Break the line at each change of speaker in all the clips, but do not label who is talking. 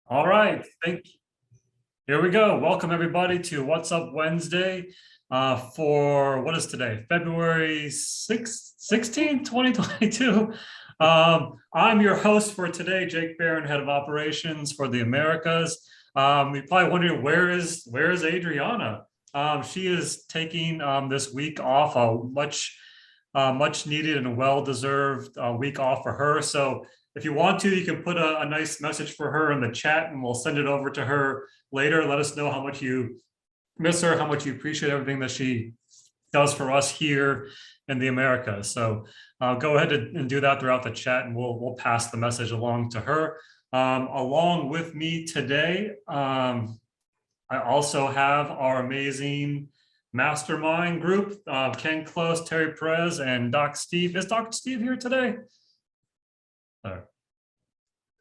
All right, here we go. Welcome everybody to What's Up Wednesday for what is today? February 6th, 16th, 2022. I'm your host for today, Jake Barron, Head of Operations for the Americas. You're probably wondering where is Adriana? She is taking this week off, a much needed and well-deserved week off for her. So if you want to, you can put a nice message for her in the chat and we'll send it over to her later. Let us know how much you miss her, how much you appreciate everything that she does for us here in the Americas. So go ahead and do that throughout the chat and we'll pass the message along to her. Along with me today, I also have our amazing mastermind group, Ken Close, Terry Perez, and Doc Steve. Is Dr. Steve here today?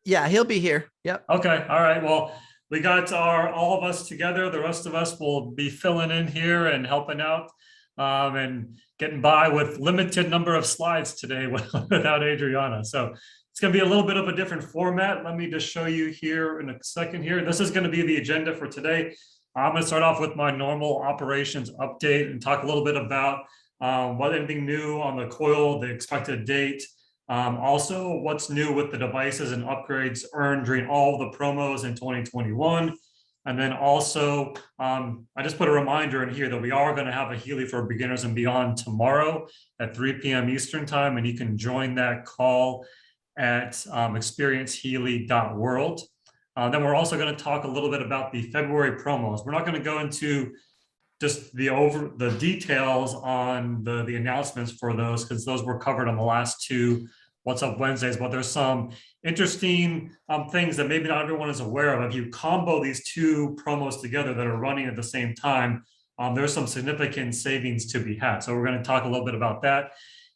Yeah, he'll be here. Yep.
Okay. All right. Well, we got all of us together. The rest of us will be filling in here and helping out and getting by with limited number of slides today without Adriana. So it's going to be a little bit of a different format. Let me just show you here in a second here. This is going to be the agenda for today. I'm going to start off with my normal operations update and talk a little bit about anything new on the Coil, the expected date. Also, what's new with the devices and upgrades earned during all the promos in 2021. And then also, I just put a reminder in here that we are going to have a Healy for Beginners and Beyond tomorrow at 3 p.m. Eastern time, and you can join that call at experiencehealy.world. Then we're also going to talk a little bit about the February promos. We're not going to go into just the details on the announcements for those, because those were covered on the last two What's Up Wednesdays, but there's some interesting things that maybe not everyone is aware of. If you combo these two promos together that are running at the same time, there's some significant savings to be had. So we're going to talk a little bit about that.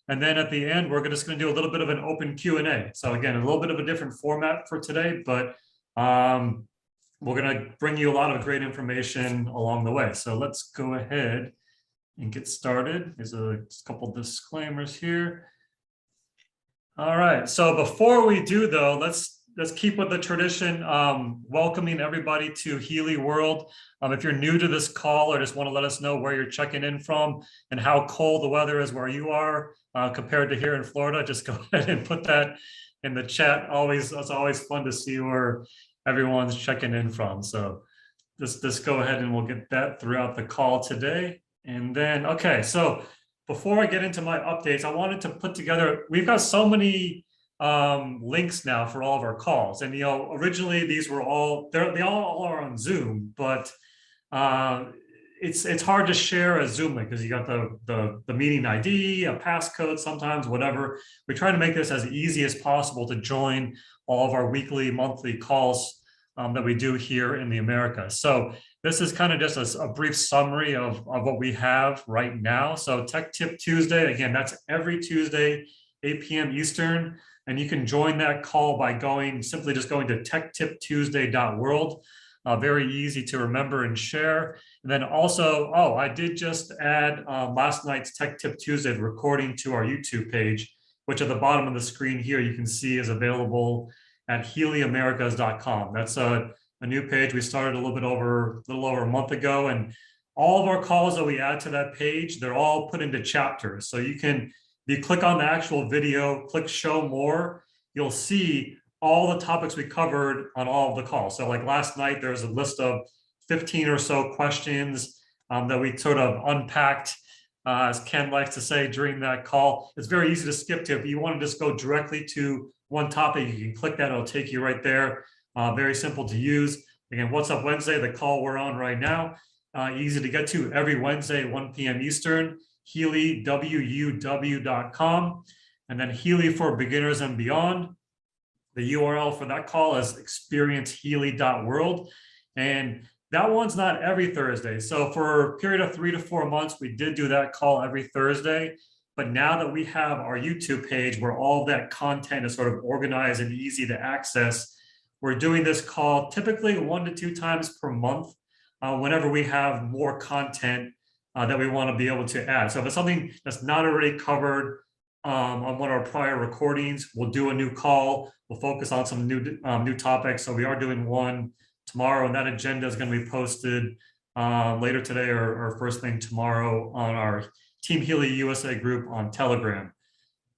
And then at the end, we're just going to do a little bit of an open Q&A. So again, a little bit of a different format for today, but we're going to bring you a lot of great information along the way. So let's go ahead and get started. There's a couple disclaimers here. All right. So before we do, though, let's keep with the tradition, welcoming everybody to Healy World. If you're new to this call or just want to let us know where you're checking in from and how cold the weather is where you are compared to here in Florida, just go ahead and put that in the chat. It's always fun to see where everyone's checking in from. So just go ahead and we'll get that throughout the call today. And then, okay, so before I get into my updates, I wanted to put together, we've got so many links now for all of our calls. And, originally these were they all are on Zoom, but it's hard to share a Zoom link because you got the meeting ID, a passcode, sometimes whatever. We try to make this as easy as possible to join all of our weekly, monthly calls that we do here in the Americas. So this is kind of just a brief summary of what we have right now. So Tech Tip Tuesday, again, that's every Tuesday, 8 p.m. Eastern. And you can join that call by simply just going to techtiptuesday.world. Very easy to remember and share. And then also, I did just add last night's Tech Tip Tuesday recording to our YouTube page, which at the bottom of the screen here, you can see is available at healyamericas.com. That's a new page we started a little over a month ago. And all of our calls that we add to that page, they're all put into chapters. So if you click on the actual video, click show more, you'll see all the topics we covered on all of the calls. So like last night, there was a list of 15 or so questions that we sort of unpacked, as Ken likes to say during that call. It's very easy to skip to. If you want to just go directly to one topic, you can click that, it'll take you right there. Very simple to use. Again, What's Up Wednesday, the call we're on right now. Easy to get to every Wednesday, 1 p.m. Eastern, HealyWW.com. And then Healy for Beginners and Beyond. The URL for that call is experiencehealy.world. And that one's not every Thursday. So for a period of 3 to 4 months, we did do that call every Thursday. But now that we have our YouTube page where all of that content is sort of organized and easy to access, we're doing this call typically 1 to 2 times per month whenever we have more content that we want to be able to add. So if it's something that's not already covered on one of our prior recordings. We'll do a new call. We'll focus on some new topics. So we are doing one tomorrow, and that agenda is going to be posted later today or first thing tomorrow on our Team Healy USA group on Telegram.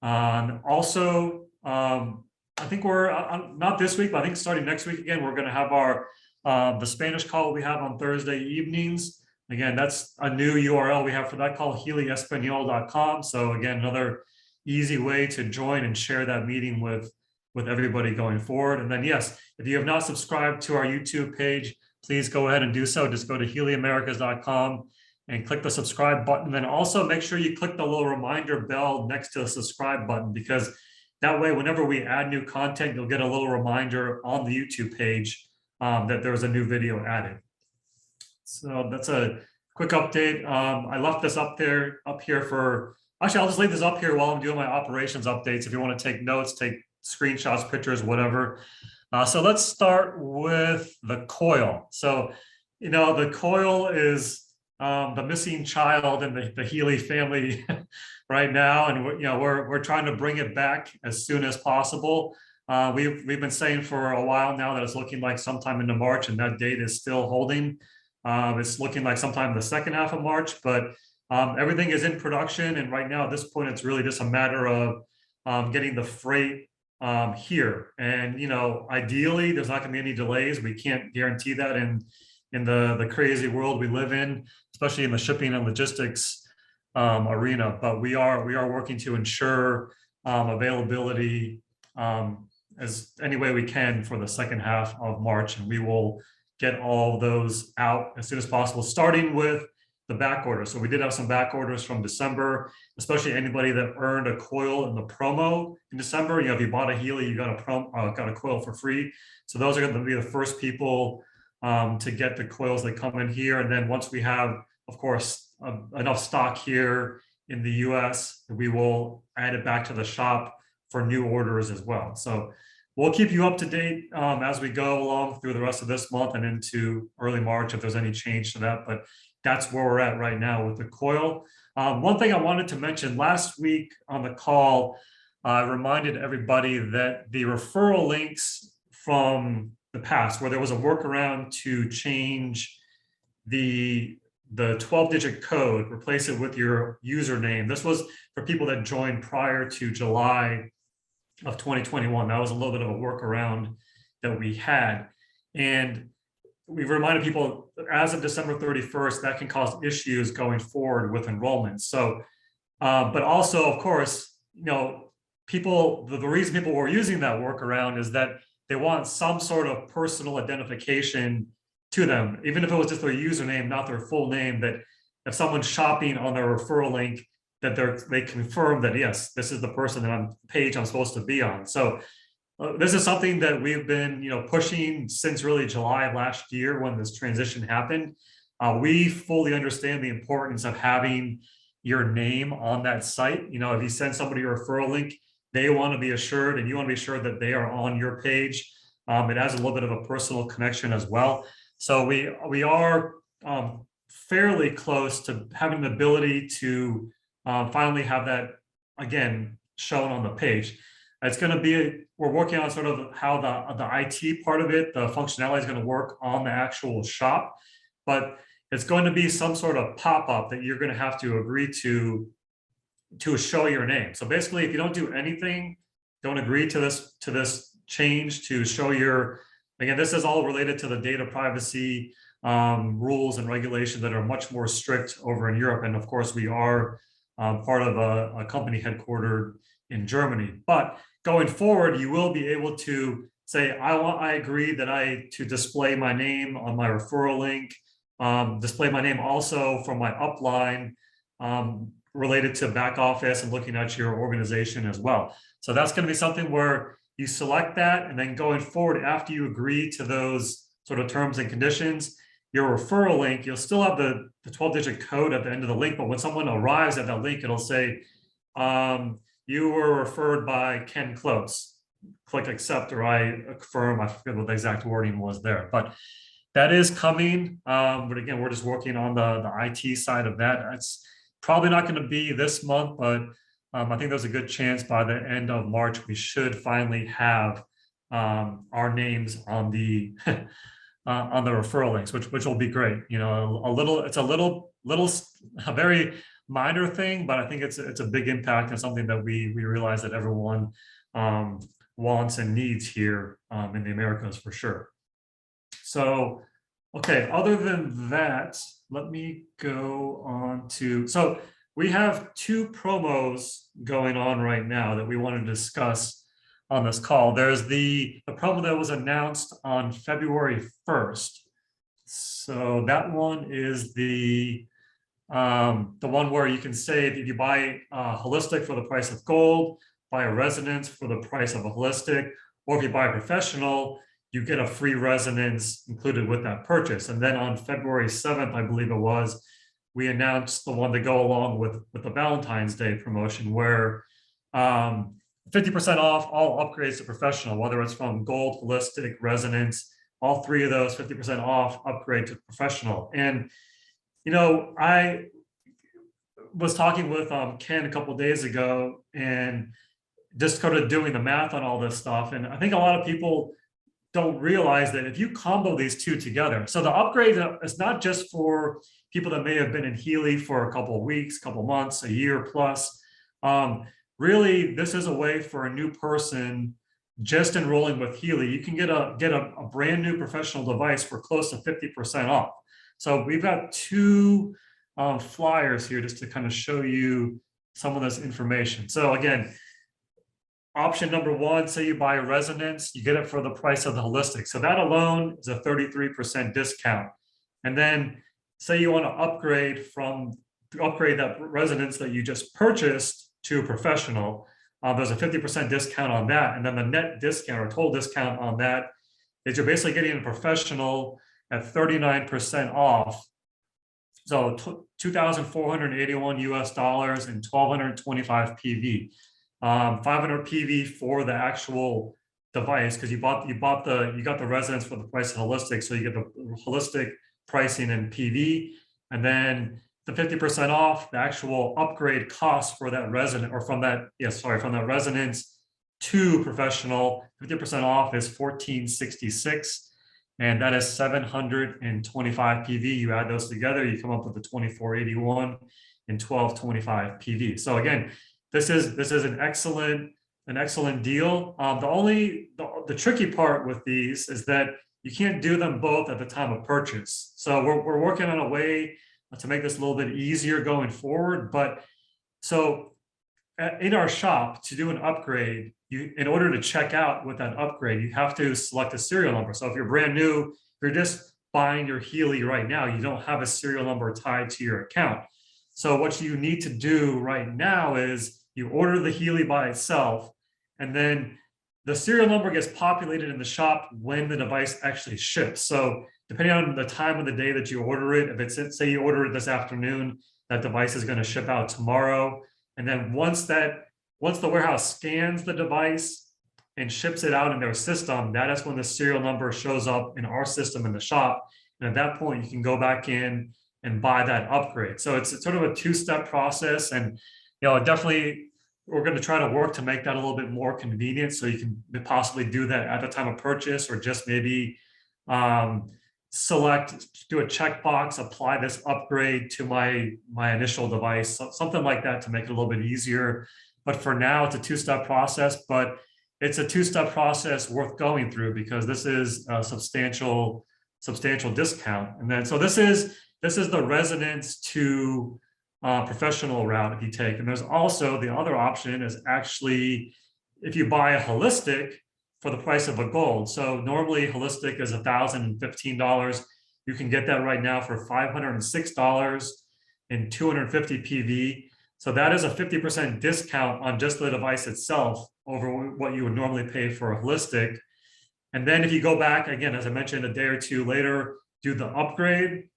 Also, I think we're not this week, but I think starting next week again, we're going to have our the Spanish call we have on Thursday evenings. Again, that's a new URL we have for that call, healyespanol.com. So again, another easy way to join and share that meeting with everybody going forward. And then, yes, if you have not subscribed to our YouTube page, please go ahead and do so. Just go to healyamericas.com and click the subscribe button. Then also make sure you click the little reminder bell next to the subscribe button, because that way, whenever we add new content, you'll get a little reminder on the YouTube page that there's a new video added. So that's a quick update. I left this up here for, actually, I'll just leave this up here while I'm doing my operations updates. If you want to take notes, take screenshots, pictures, whatever. So let's start with the Coil. So, the Coil is the missing child in the Healy family right now, and we're trying to bring it back as soon as possible. We've been saying for a while now that it's looking like sometime into March, and that date is still holding. It's looking like sometime in the second half of March, but everything is in production, and right now at this point, it's really just a matter of getting the freight here. And ideally, there's not going to be any delays. We can't guarantee that in the crazy world we live in, especially in the shipping and logistics arena. But we are working to ensure availability as any way we can for the second half of March, and we will get all those out as soon as possible, starting with the back order. So we did have some back orders from December, especially anybody that earned a coil in the promo in December. If you bought a Healy, you got a coil for free. So those are going to be the first people to get the coils that come in here. And then once we have, of course, enough stock here in the US, we will add it back to the shop for new orders as well. So we'll keep you up to date as we go along through the rest of this month and into early March if there's any change to that. But that's where we're at right now with the Coil. One thing I wanted to mention, last week on the call, I reminded everybody that the referral links from the past, where there was a workaround to change the 12-digit code, replace it with your username. This was for people that joined prior to July of 2021. That was a little bit of a workaround that we had. And we've reminded people as of December 31st, that can cause issues going forward with enrollment. So, but also, of course, people, the reason people were using that workaround is that they want some sort of personal identification to them, even if it was just their username, not their full name, that if someone's shopping on their referral link, that they confirm that, yes, this is the person page I'm supposed to be on. So this is something that we've been, pushing since really July of last year when this transition happened. We fully understand the importance of having your name on that site. If you send somebody a referral link, they want to be assured, and you want to be sure that they are on your page. It has a little bit of a personal connection as well. So we are fairly close to having the ability to finally have that again shown on the page. It's going to be, we're working on sort of how the IT part of it, the functionality is going to work on the actual shop, but it's going to be some sort of pop-up that you're going to have to agree to show your name. So basically, if you don't do anything, don't agree to this change to show your, again, this is all related to the data privacy rules and regulations that are much more strict over in Europe. And of course, we are part of a company headquartered in Germany. But going forward, you will be able to say, I agree that to display my name on my referral link, display my name also from my upline related to back office and looking at your organization as well. So that's going to be something where you select that, and then going forward, after you agree to those sort of terms and conditions, your referral link, you'll still have the 12-digit code at the end of the link, but when someone arrives at that link, it'll say, you were referred by Ken Close. Click accept, or I affirm. I forget what the exact wording was there, but that is coming. But again, we're just working on the IT side of that. It's probably not going to be this month, but I think there's a good chance by the end of March, we should finally have our names on the on the referral links, which will be great. You know, it's a very minor thing, but I think it's a big impact and something that we realize that everyone wants and needs here in the Americas for sure. So, okay, other than that, let me go on to, so we have two promos going on right now that we want to discuss on this call. There's the promo that was announced on February 1st. So that one is the one where you can save if you buy holistic for the price of gold, buy a resonance for the price of a holistic, or if you buy a professional, you get a free resonance included with that purchase. And then on February 7th, I believe it was, we announced the one to go along with the Valentine's Day promotion where 50% off all upgrades to professional, whether it's from gold, holistic, resonance, all three of those 50% off upgrade to professional. And, you know, I was talking with Ken a couple of days ago and just started doing the math on all this stuff. And I think a lot of people don't realize that if you combo these two together, so the upgrade is not just for people that may have been in Healy for a couple of weeks, couple months, a year plus. Really, this is a way for a new person just enrolling with Healy. You can get a brand new professional device for close to 50% off. So we've got two flyers here just to kind of show you some of this information. So again, option number one, say you buy a resonance, you get it for the price of the holistic. So that alone is a 33% discount. And then say you want to upgrade that resonance that you just purchased to a professional, there's a 50% discount on that. And then the net discount or total discount on that is you're basically getting a professional at 39% off. So $2,481 US and 1,225 PV. 500 PV for the actual device because you got the resonance for the price of holistic, so you get the holistic pricing in PV, and then the 50% off the actual upgrade cost for that resonant or from that resonance to professional. 50% off is 1466, and that is 725 PV. You add those together, you come up with the 2481 and 1225 PV. So again, this is an excellent deal. The tricky part with these is that you can't do them both at the time of purchase. So we're working on a way to make this a little bit easier going forward. But so in our shop to do an upgrade, in order to check out with that upgrade, you have to select a serial number. So if you're brand new, if you're just buying your Healy right now, you don't have a serial number tied to your account. So what you need to do right now is you order the Healy by itself, and then the serial number gets populated in the shop when the device actually ships. So depending on the time of the day that you order it, if it's, say you order it this afternoon, that device is going to ship out tomorrow. And then once the warehouse scans the device and ships it out in their system, that is when the serial number shows up in our system in the shop. And at that point, you can go back in and buy that upgrade. So it's sort of a two-step process. And definitely we're going to try to work to make that a little bit more convenient. So you can possibly do that at the time of purchase, or just maybe do a checkbox, apply this upgrade to my initial device, something like that to make it a little bit easier. But for now, it's a two-step process, but it's a two-step process worth going through because this is a substantial discount. And then, so this is the resonance to professional route if you take. And there's also the other option is actually if you buy a holistic for the price of a gold. So normally holistic is $1,015. You can get that right now for $506 and 250 PV. So that is a 50% discount on just the device itself over what you would normally pay for a holistic. And then if you go back again, as I mentioned, a day or two later, do the upgrade.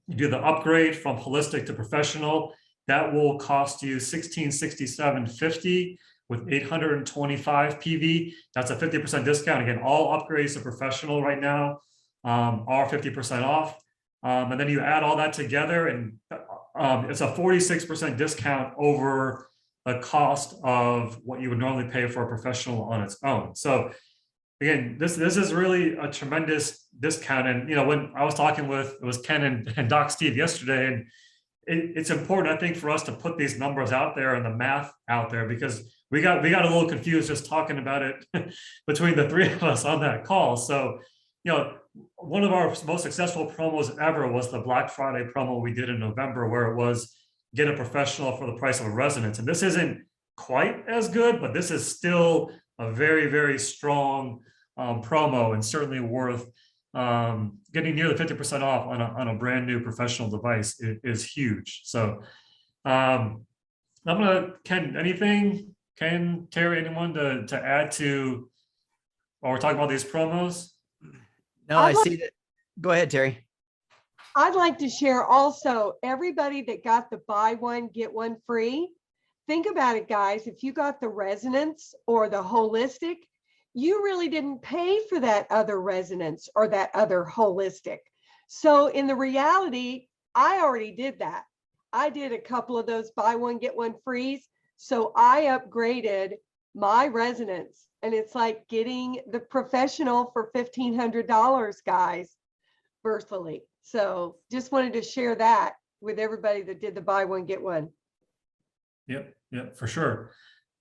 You do the upgrade from holistic to professional. That will cost you $1,667.50 with 825 PV. That's a 50% discount. Again, all upgrades to professional right now are 50% off. And then you add all that together, and it's a 46% discount over the cost of what you would normally pay for a professional on its own. So again, this is really a tremendous discount. And when I was talking with, it was Ken and Doc Steve yesterday, and it's important, I think, for us to put these numbers out there and the math out there, because we got a little confused just talking about it between the three of us on that call. So, one of our most successful promos ever was the Black Friday promo we did in November, where it was get a professional for the price of a residence. And this isn't quite as good, but this is still a very, very strong promo, and certainly worth getting nearly 50% off on a brand new professional device is huge. So I'm gonna, Ken, Terry, anyone to add to while we're talking about these promos?
No, I see that. Go ahead, Terry.
I'd like to share also, everybody that got the buy one, get one free. Think about it, guys. If you got the resonance or the holistic, you really didn't pay for that other resonance or that other holistic. So in the reality, I already did that. I did a couple of those buy one, get one frees. So I upgraded my resonance, and it's like getting the professional for $1,500, guys, virtually. So just wanted to share that with everybody that did the buy one, get one.
Yep, for sure.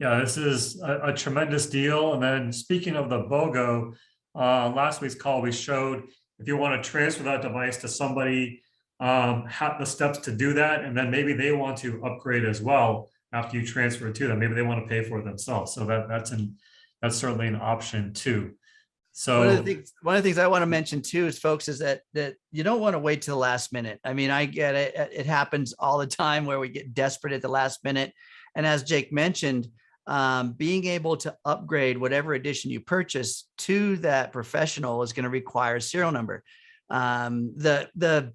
Yeah, this is a tremendous deal. And then speaking of the BOGO, last week's call, we showed if you want to transfer that device to somebody, the steps to do that. And then maybe they want to upgrade as well after you transfer it to them. Maybe they want to pay for it themselves. So that's certainly an option too. So
one of the things I want to mention too is, folks, is that you don't want to wait till the last minute. I mean, I get it. It happens all the time where we get desperate at the last minute. And as Jake mentioned, being able to upgrade whatever edition you purchase to that professional is going to require a serial number. The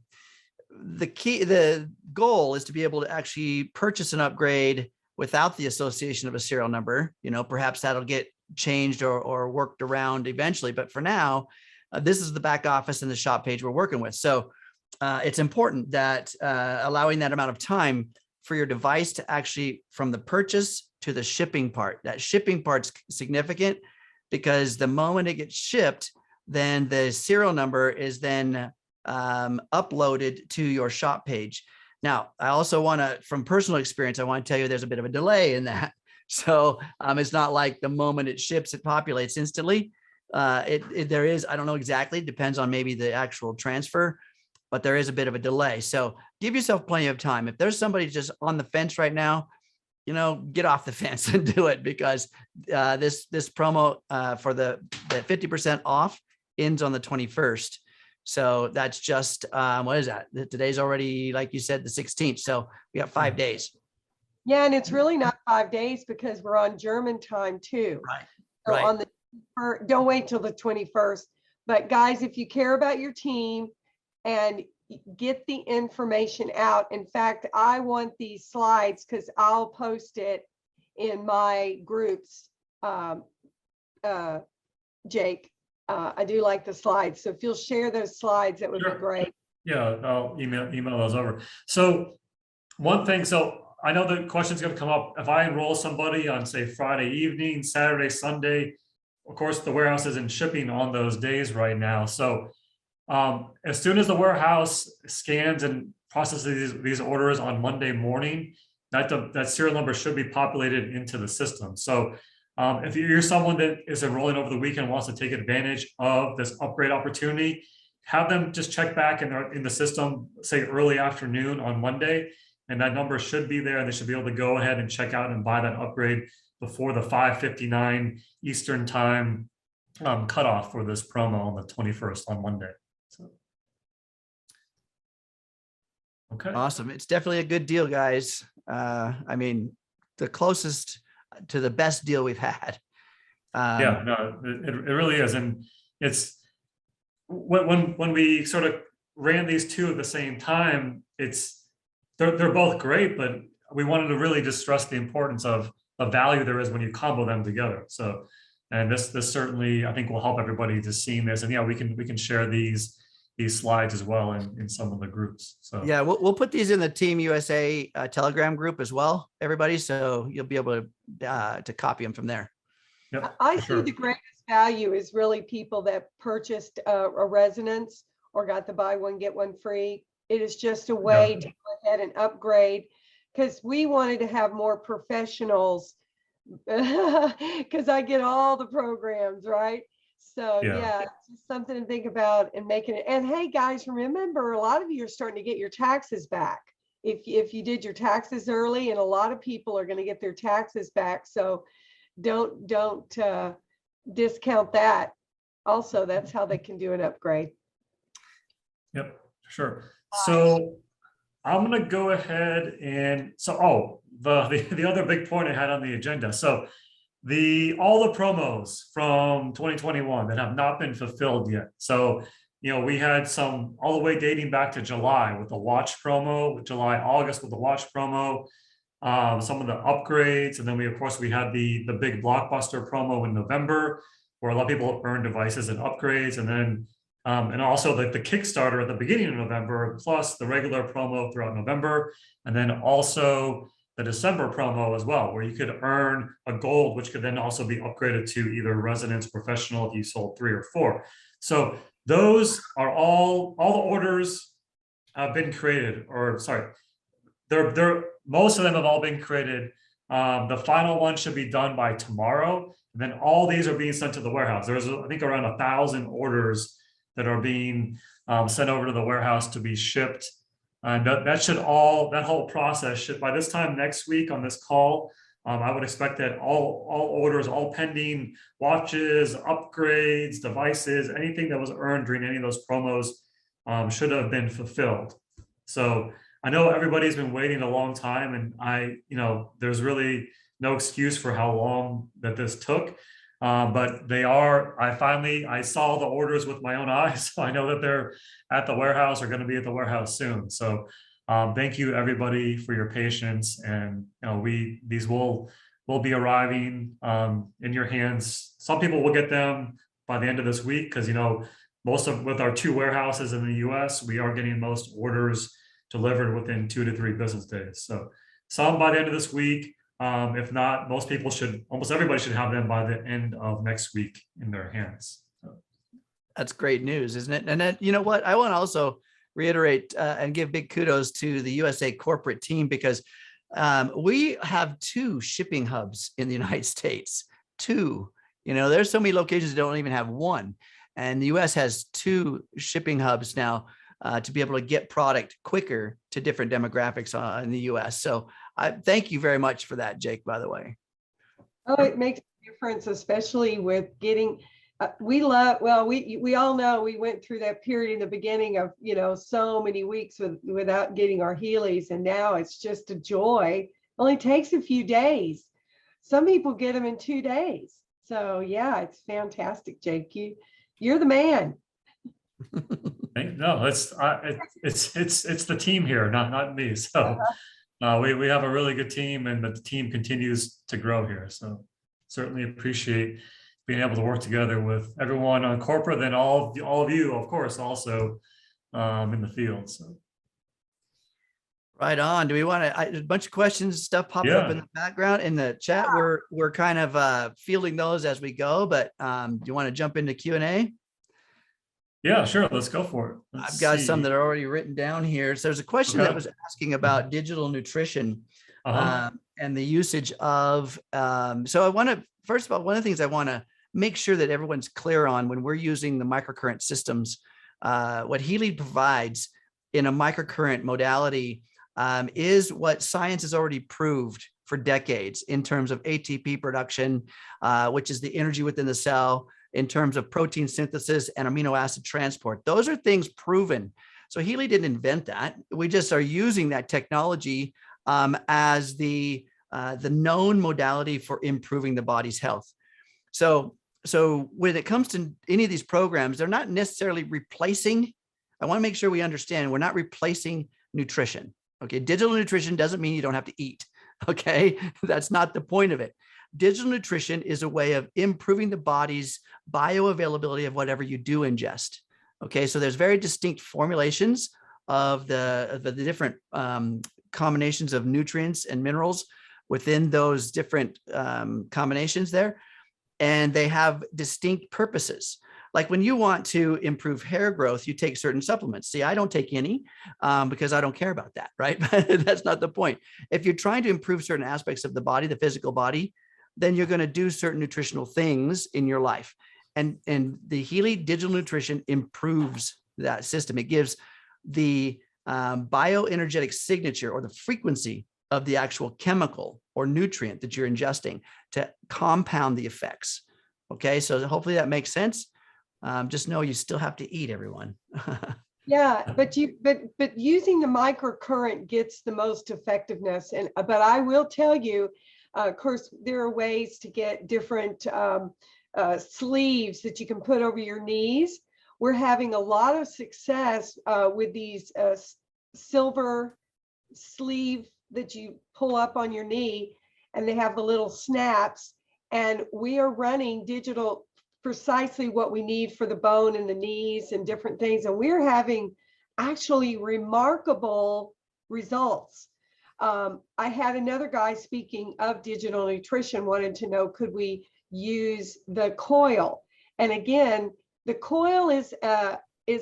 goal is to be able to actually purchase an upgrade without the association of a serial number. Perhaps that'll get changed or worked around eventually. But for now, this is the back office and the shop page we're working with. So it's important that allowing that amount of time for your device to actually, from the purchase to the shipping part, that shipping part's significant, because the moment it gets shipped, then the serial number is then uploaded to your shop page. Now, I also want to, from personal experience, I want to tell you there's a bit of a delay in that. So it's not like the moment it ships, it populates instantly. There is, I don't know exactly, depends on maybe the actual transfer, but there is a bit of a delay. So give yourself plenty of time. If there's somebody just on the fence right now, get off the fence and do it, because this promo for the 50% off ends on the 21st. So that's just, what is that? Today's already, like you said, the 16th. So we got 5 days.
Yeah, and it's really not 5 days because we're on German time too.
Right.
So
right.
Don't wait till the 21st. But guys, if you care about your team and get the information out. In fact, I want these slides because I'll post it in my groups, Jake. I do like the slides. So if you'll share those slides, that would be great.
Yeah, I'll email those over. So one thing, I know the question's going to come up. If I enroll somebody on, say, Friday evening, Saturday, Sunday, of course, the warehouse isn't shipping on those days right now. So as soon as the warehouse scans and processes these orders on Monday morning, that serial number should be populated into the system. So if you're someone that is enrolling over the weekend and wants to take advantage of this upgrade opportunity, have them just check back in the system, say early afternoon on Monday, and that number should be there. They should be able to go ahead and check out and buy that upgrade before the 5:59 Eastern time cutoff for this promo on the 21st on Monday. So, okay.
Awesome. It's definitely a good deal, guys. I mean, the closest to the best deal we've had.
Yeah, no, it really is. And it's when we sort of ran these two at the same time, they're both great, but we wanted to really just stress the importance of the value there is when you combo them together. So, and this certainly, I think, will help everybody just seeing this. And yeah, we can share these these slides as well in some of the groups. So
Yeah, we'll put these in the Team USA Telegram group as well, everybody. So you'll be able to copy them from there.
yep,
I
for
see
sure.
the greatest value is really people that purchased a resonance or got the buy one, get one free. It is just a way to go ahead and upgrade, because we wanted to have more professionals because I get all the programs, right? So
Yeah.
it's just something to think about and making it. And hey, guys, remember, a lot of you are starting to get your taxes back. If you did your taxes early, and a lot of people are going to get their taxes back. So don't discount that. Also, that's how they can do an upgrade.
Yep, sure. So I'm gonna go ahead and the other big point I had on the agenda. So all the promos from 2021 that have not been fulfilled yet. So we had some all the way dating back to July with the watch promo, July, August with the watch promo, some of the upgrades, and then we had the big blockbuster promo in November, where a lot of people earned devices and upgrades, and then and also the Kickstarter at the beginning of November, plus the regular promo throughout November, and then also the December promo as well, where you could earn a gold, which could then also be upgraded to either Resonance Professional if you sold 3 or 4. So those are all the orders have been created, or sorry, they're most of them have all been created. The final one should be done by tomorrow. And then all these are being sent to the warehouse. There's, I think, around 1,000 orders that are being sent over to the warehouse to be shipped. And that whole process should, by this time next week on this call, I would expect that all orders, all pending watches, upgrades, devices, anything that was earned during any of those promos should have been fulfilled. So I know everybody's been waiting a long time, and there's really no excuse for how long that this took. But I saw the orders with my own eyes. So I know that they're at the warehouse, or going to be at the warehouse soon. So thank you everybody for your patience. And these will be arriving in your hands. Some people will get them by the end of this week, because with our 2 warehouses in the US, we are getting most orders delivered within 2 to 3 business days. So some by the end of this week. If not, almost everybody should have them by the end of next week in their hands. So.
That's great news, isn't it? And then, you know what? I want to also reiterate and give big kudos to the USA corporate team, because we have 2 shipping hubs in the United States. 2, there's so many locations that don't even have 1. And the US has 2 shipping hubs now to be able to get product quicker to different demographics in the US. So I thank you very much for that, Jake, by the way.
Oh, it makes a difference, especially with getting, we all know we went through that period in the beginning of, so many weeks without getting our Healys. And now it's just a joy. It only takes a few days. Some people get them in 2 days. So yeah, it's fantastic, Jake. You're the man.
No, it's the team here, not me. So we have a really good team, and the team continues to grow here. So certainly appreciate being able to work together with everyone on corporate, and all of you, of course, also in the field. So.
Right on. Do we want to? A bunch of questions, stuff popping up in the background in the chat. We're kind of fielding those as we go. But do you want to jump into Q&A?
Yeah, sure. Let's go for it.
I've got some that are already written down here. So there's a question that was asking about digital nutrition and the usage of. So I want to, first of all, one of the things I want to make sure that everyone's clear on when we're using the microcurrent systems, what Healy provides in a microcurrent modality is what science has already proved for decades in terms of ATP production, which is the energy within the cell, in terms of protein synthesis and amino acid transport. Those are things proven. So Healy didn't invent that. We just are using that technology as the known modality for improving the body's health. So when it comes to any of these programs, they're not necessarily replacing. I want to make sure we understand we're not replacing nutrition. Okay, digital nutrition doesn't mean you don't have to eat. Okay, that's not the point of it. Digital nutrition is a way of improving the body's bioavailability of whatever you do ingest. Okay, so there's very distinct formulations of the different combinations of nutrients and minerals within those different combinations there. And they have distinct purposes. Like when you want to improve hair growth, you take certain supplements. See, I don't take any because I don't care about that, right? But that's not the point. If you're trying to improve certain aspects of the body, the physical body, then you're going to do certain nutritional things in your life. And the Healy Digital Nutrition improves that system. It gives the bioenergetic signature or the frequency of the actual chemical or nutrient that you're ingesting to compound the effects. Okay, so hopefully that makes sense. Just know you still have to eat, everyone.
Yeah, but using the microcurrent gets the most effectiveness. And but I will tell you, of course, there are ways to get different sleeves that you can put over your knees. We're having a lot of success with these silver sleeve that you pull up on your knee, and they have the little snaps. And we are running digital, precisely what we need for the bone and the knees and different things. And we're having actually remarkable results. I had another guy, speaking of digital nutrition, wanted to know, could we use the Coil? And again, the Coil is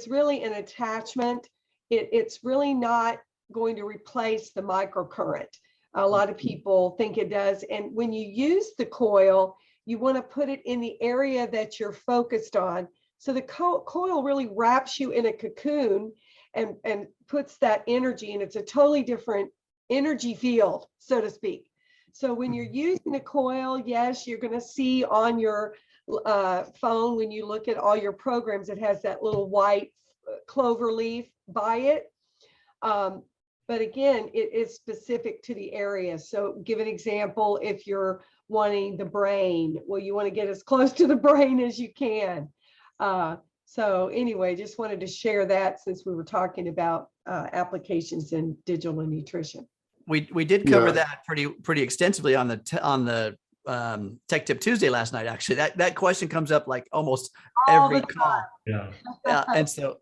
really an attachment. It's really not going to replace the microcurrent. A lot of people think it does. And when you use the Coil, you want to put it in the area that you're focused on. So the Coil really wraps you in a cocoon and puts that energy, and it's a totally different energy field, so to speak. So when you're using the Coil, yes, you're going to see on your phone, when you look at all your programs, it has that little white clover leaf by it. But again, it is specific to the area. So give an example, if you're wanting the brain, well, you want to get as close to the brain as you can. So anyway, just wanted to share that since we were talking about applications in digital nutrition.
We did cover that pretty extensively on the Tech Tip Tuesday last night. Actually, that question comes up like almost every call.
Yeah.
And so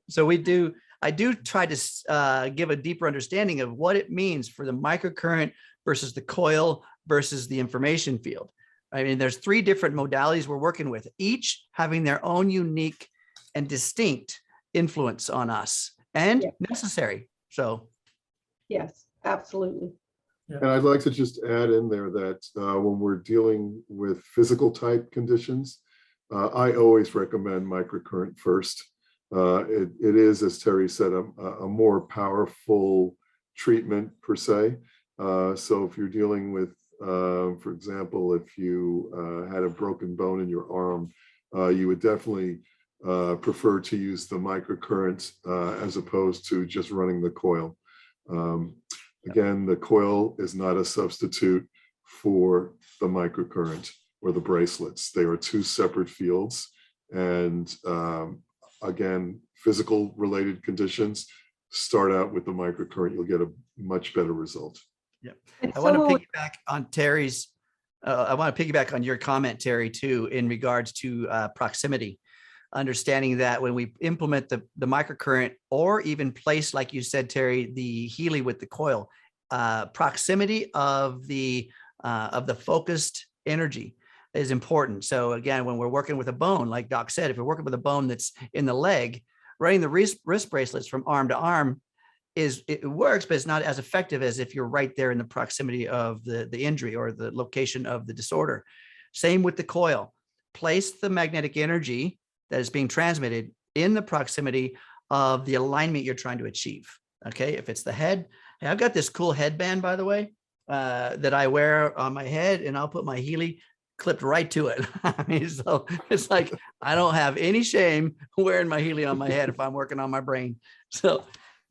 I do try to give a deeper understanding of what it means for the microcurrent versus the Coil versus the information field. I mean, there's 3 different modalities we're working with, each having their own unique and distinct influence on us and necessary. So,
yes, absolutely.
And I'd like to just add in there that when we're dealing with physical type conditions, I always recommend microcurrent first. It is, as Terry said, a more powerful treatment per se. So if you're dealing with, for example, if you had a broken bone in your arm, you would definitely prefer to use the microcurrent as opposed to just running the Coil. Again, the Coil is not a substitute for the microcurrent or the bracelets. They are 2 separate fields. And again, physical related conditions, start out with the microcurrent. You'll get a much better result.
Yeah. I want to piggyback on Terry's, I want to piggyback on your comment, Terry, too, in regards to proximity. Understanding that when we implement the microcurrent, or even place, like you said, Terry, the Healy with the Coil, proximity of the focused energy is important. So again, when we're working with a bone, like Doc said, if we're working with a bone that's in the leg, running the wrist bracelets from arm to arm it works, but it's not as effective as if you're right there in the proximity of the injury or the location of the disorder. Same with the Coil. Place the magnetic energy that is being transmitted in the proximity of the alignment you're trying to achieve. Okay, if it's the head, hey, I've got this cool headband, by the way, that I wear on my head, and I'll put my Healy clipped right to it. I mean, so it's like I don't have any shame wearing my Healy on my head if I'm working on my brain. So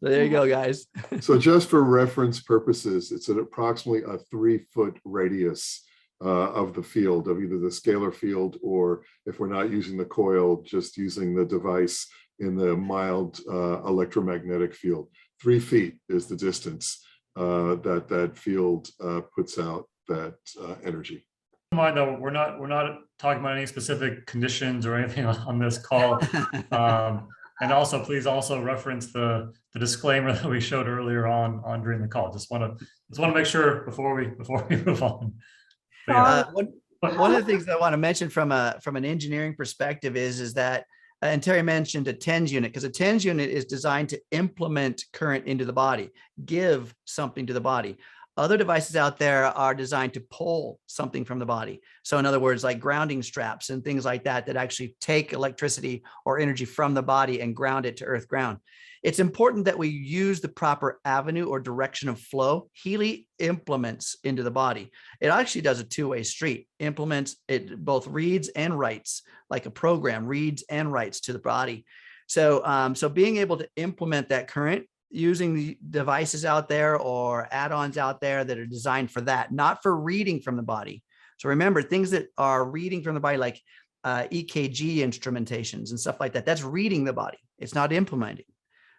there you go, guys.
So just for reference purposes, it's at approximately a 3-foot radius of the field, of either the scalar field, or if we're not using the Coil, just using the device in the mild electromagnetic field. 3 feet is the distance that field puts out that energy.
Mind though, we're not talking about any specific conditions or anything on this call. And also, please also reference the disclaimer that we showed earlier on during the call. Just want to make sure before we move on. But yeah.
One of the things I want to mention from an engineering perspective is that, and Terry mentioned a TENS unit, because a TENS unit is designed to implement current into the body, give something to the body. Other devices out there are designed to pull something from the body. So in other words, like grounding straps and things like that, that actually take electricity or energy from the body and ground it to earth ground. It's important that we use the proper avenue or direction of flow. Healy implements into the body. It actually does a two-way street, implements, it both reads and writes, like a program reads and writes to the body. So, so being able to implement that current using the devices out there or add-ons out there that are designed for that, not for reading from the body. So remember, things that are reading from the body, like EKG instrumentations and stuff like that, that's reading the body. It's not implementing.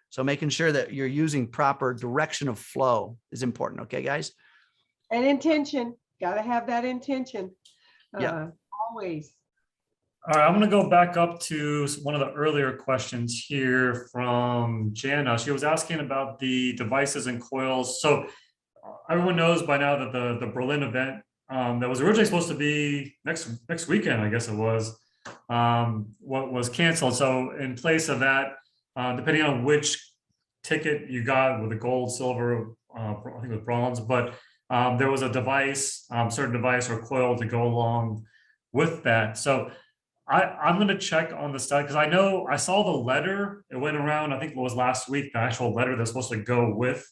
So making sure that you're using proper direction of flow is important. Okay, guys?
And intention, got to have that intention.
Yeah.
Always.
All right, I'm going to go back up to one of the earlier questions here from Jana. She was asking about the devices and coils. So everyone knows by now that the Berlin event that was originally supposed to be next weekend, I guess it was, what was canceled. So in place of that, depending on which ticket you got, with the gold, silver, I think with bronze, but there was a device, certain device or coil to go along with that. So I'm going to check on the stuff, because I know I saw the letter. It went around, I think it was last week, the actual letter that's supposed to go with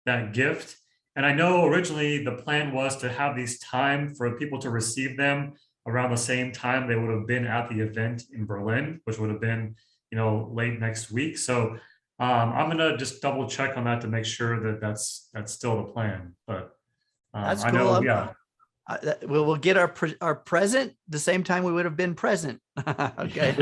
that gift. And I know originally the plan was to have these timed for people to receive them around the same time they would have been at the event in Berlin, which would have been, late next week. So I'm going to just double check on that to make sure that that's still the plan. But
That's
I
cool.
know, yeah.
We'll get our present the same time we would have been present. Okay.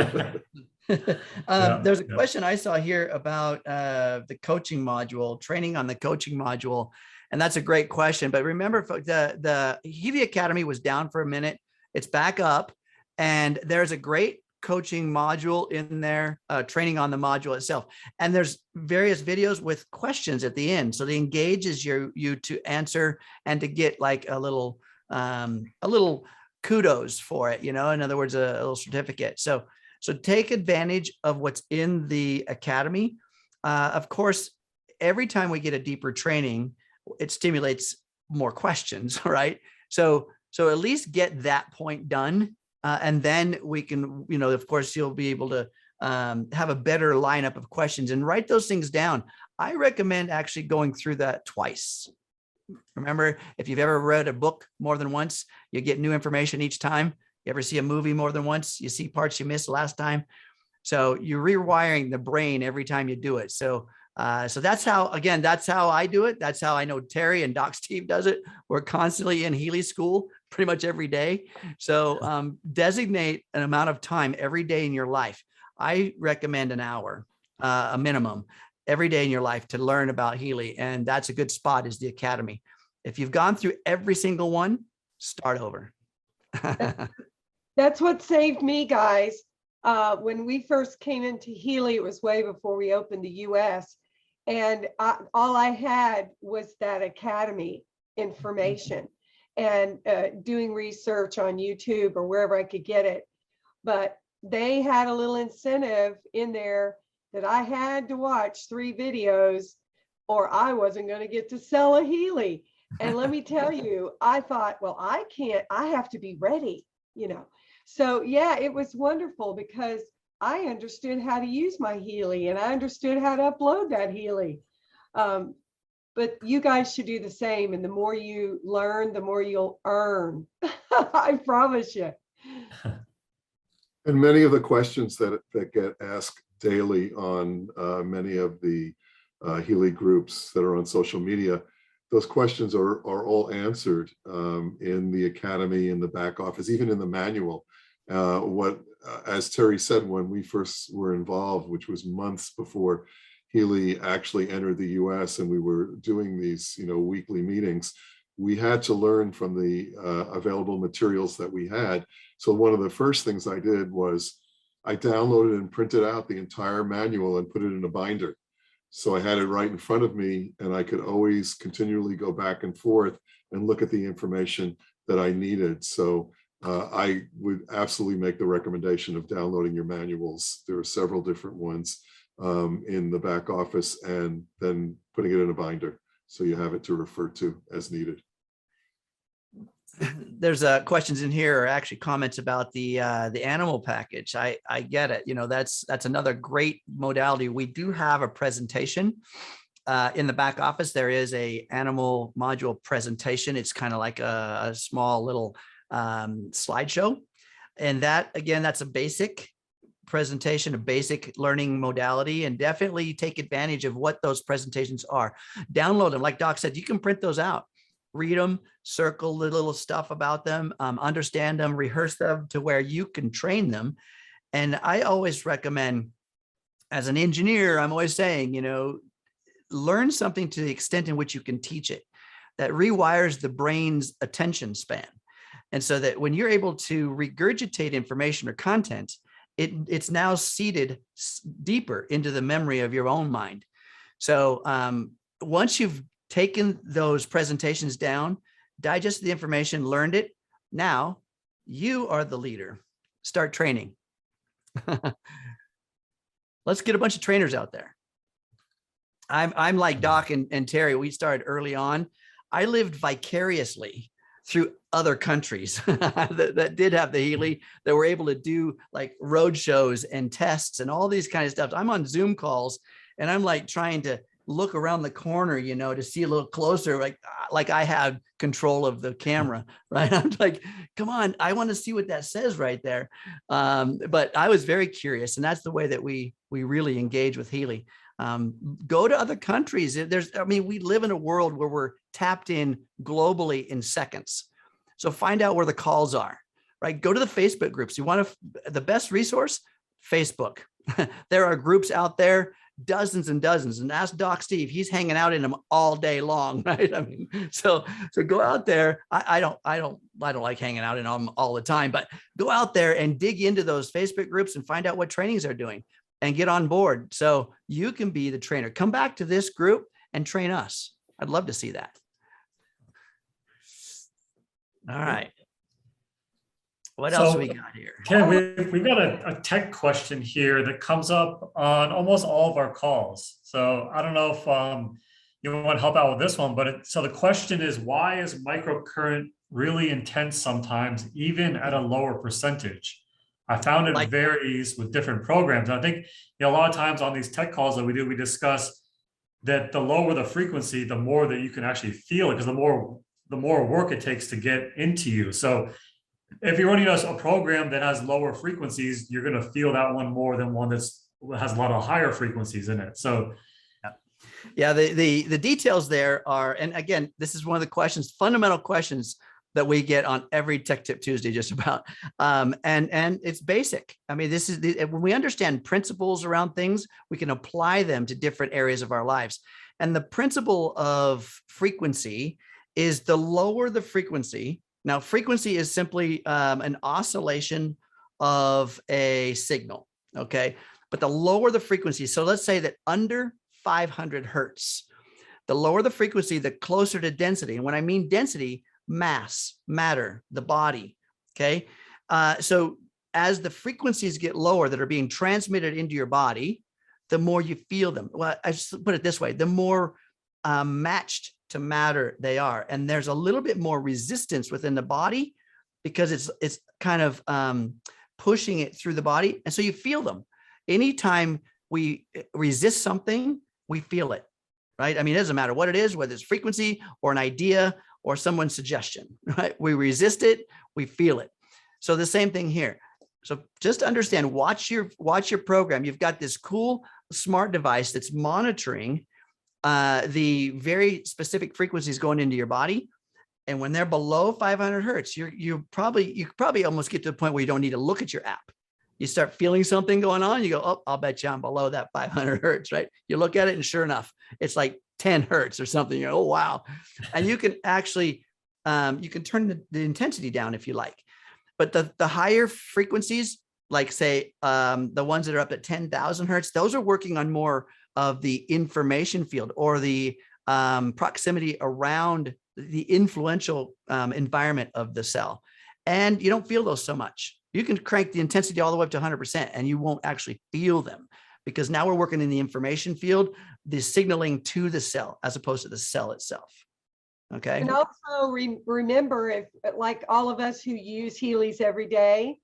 There's a question I saw here about the coaching module, training on the coaching module. And that's a great question. But remember, the Healy Academy was down for a minute. It's back up. And there's a great coaching module in there, training on the module itself. And there's various videos with questions at the end. So it engages you to answer and to get like a little kudos for it, in other words, a little certificate. So take advantage of what's in the academy. Of course, every time we get a deeper training, it stimulates more questions, right? So at least get that point done. And then we can, of course, you'll be able to have a better lineup of questions and write those things down. I recommend actually going through that twice. Remember, if you've ever read a book more than once, you get new information each time. You ever see a movie more than once, you see parts you missed last time. So you're rewiring the brain every time you do it. So that's how I do it. That's how I know Terry and Doc Steve does it. We're constantly in Healy school pretty much every day. So designate an amount of time every day in your life. I recommend an hour, a minimum, every day in your life to learn about Healy. And that's a good spot, is the academy. If you've gone through every single one, start over.
That's what saved me, guys. When we first came into Healy, it was way before we opened the US. And all I had was that academy information and doing research on YouTube or wherever I could get it. But they had a little incentive in there that I had to watch 3 videos or I wasn't going to get to sell a Healy. And let me tell you, I thought, well, I have to be ready, So yeah, it was wonderful because I understood how to use my Healy and I understood how to upload that Healy. But you guys should do the same. And the more you learn, the more you'll earn. I promise you.
And many of the questions that get asked daily on many of the Healy groups that are on social media, those questions are all answered in the academy, in the back office, even in the manual. As Terry said, when we first were involved, which was months before Healy actually entered the US and we were doing these weekly meetings, we had to learn from the available materials that we had. So one of the first things I did was I downloaded and printed out the entire manual and put it in a binder. So I had it right in front of me, and I could always continually go back and forth and look at the information that I needed. So I would absolutely make the recommendation of downloading your manuals. There are several different ones in the back office, and then putting it in a binder so you have it to refer to as needed.
There's questions in here, or actually comments about the animal package. I get it. You know, that's another great modality. We do have a presentation in the back office. There is a animal module presentation. It's kind of like a small little slideshow, and that, again, that's a basic presentation, a basic learning modality, and definitely take advantage of what those presentations are. Download them. Like Doc said, you can print those out, read them, circle the little stuff about them, understand them, rehearse them to where you can train them. And I always recommend, as an engineer, I'm always saying, you know, learn something to the extent in which you can teach it. That rewires the brain's attention span. And so that when you're able to regurgitate information or content, it's now seated deeper into the memory of your own mind. So once you've taken those presentations down, digested the information, learned it, now you are the leader. Start training. Let's get a bunch of trainers out there. I'm like Doc and Terry. We started early on. I lived vicariously through other countries that did have the Healy, that were able to do like road shows and tests and all these kind of stuff. I'm on Zoom calls, and I'm like trying to look around the corner, you know, to see a little closer, like I have control of the camera, right? I'm like, come on, I want to see what that says right there. But I was very curious, and that's the way that we really engage with Healy. Go to other countries. We live in a world where we're tapped in globally in seconds. So find out where the calls are, right? Go to the Facebook groups. You want the best resource? Facebook. There are groups out there, dozens and dozens, and ask Doc Steve. He's hanging out in them all day long, right? I mean, so go out there. I don't like hanging out in them all the time, but go out there and dig into those Facebook groups and find out what trainings they're doing and get on board so you can be the trainer. Come back to this group and train us. I'd love to see that. All right. What else we got here?
Ken, we've got a tech question here that comes up on almost all of our calls. So I don't know if you want to help out with this one, but so the question is, why is microcurrent really intense sometimes, even at a lower percentage? I found it varies with different programs. I think, a lot of times on these tech calls that we do, we discuss that the lower the frequency, the more that you can actually feel it, because the more work it takes to get into you. So if you're running a program that has lower frequencies, you're going to feel that one more than one that has a lot of higher frequencies in it. So
yeah, the details there are, and again, this is one of the questions, fundamental questions that we get on every Tech Tip Tuesday, just about, and it's basic. I mean, this is when we understand principles around things, we can apply them to different areas of our lives. And the principle of frequency is the lower the frequency. Now, frequency is simply an oscillation of a signal, okay? But the lower the frequency, so let's say that under 500 hertz, the lower the frequency, the closer to density. And when I mean density, mass, matter, the body, okay? So as the frequencies get lower that are being transmitted into your body, the more you feel them. Well, I just put it this way, the more matched to matter they are. And there's a little bit more resistance within the body because it's kind of pushing it through the body. And so you feel them. Anytime we resist something, we feel it, right? I mean, it doesn't matter what it is, whether it's frequency or an idea or someone's suggestion, right? We resist it, we feel it. So the same thing here. So just understand, watch your program. You've got this cool smart device that's monitoring the very specific frequencies going into your body. And when they're below 500 hertz, you probably almost get to the point where you don't need to look at your app. You start feeling something going on, you go, oh, I'll bet you I'm below that 500 hertz, right? You look at it and sure enough, it's like 10 hertz or something. You're, oh, wow. And you can actually, you can turn the intensity down if you like. But the higher frequencies, like say the ones that are up at 10,000 hertz, those are working on more of the information field or the proximity around the influential environment of the cell. And you don't feel those so much. You can crank the intensity all the way up to 100% and you won't actually feel them, because now we're working in the information field, the signaling to the cell as opposed to the cell itself. Okay.
And also remember, if like all of us who use Healy's every day,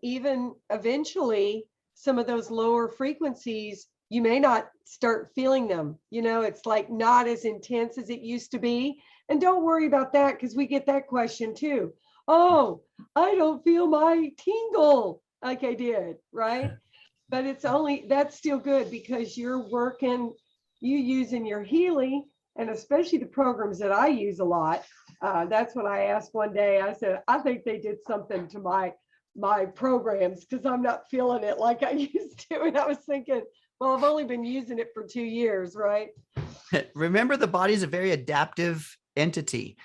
even eventually some of those lower frequencies, you may not start feeling them. You know, it's like not as intense as it used to be. And don't worry about that, because we get that question too. Oh, I don't feel my tingle like I did, right? But it's only, that's still good because you're working, you using your Healy, and especially the programs that I use a lot. That's what I asked one day. I said, I think they did something to my programs because I'm not feeling it like I used to. And I was thinking, well, I've only been using it for 2 years, right?
Remember, the body is a very adaptive entity.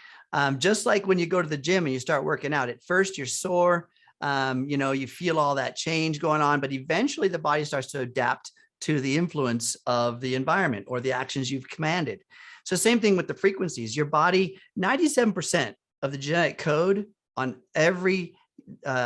Just like when you go to the gym and you start working out, at first you're sore, you know, you feel all that change going on, but eventually the body starts to adapt to the influence of the environment or the actions you've commanded. So same thing with the frequencies. Your body, 97% of the genetic code on every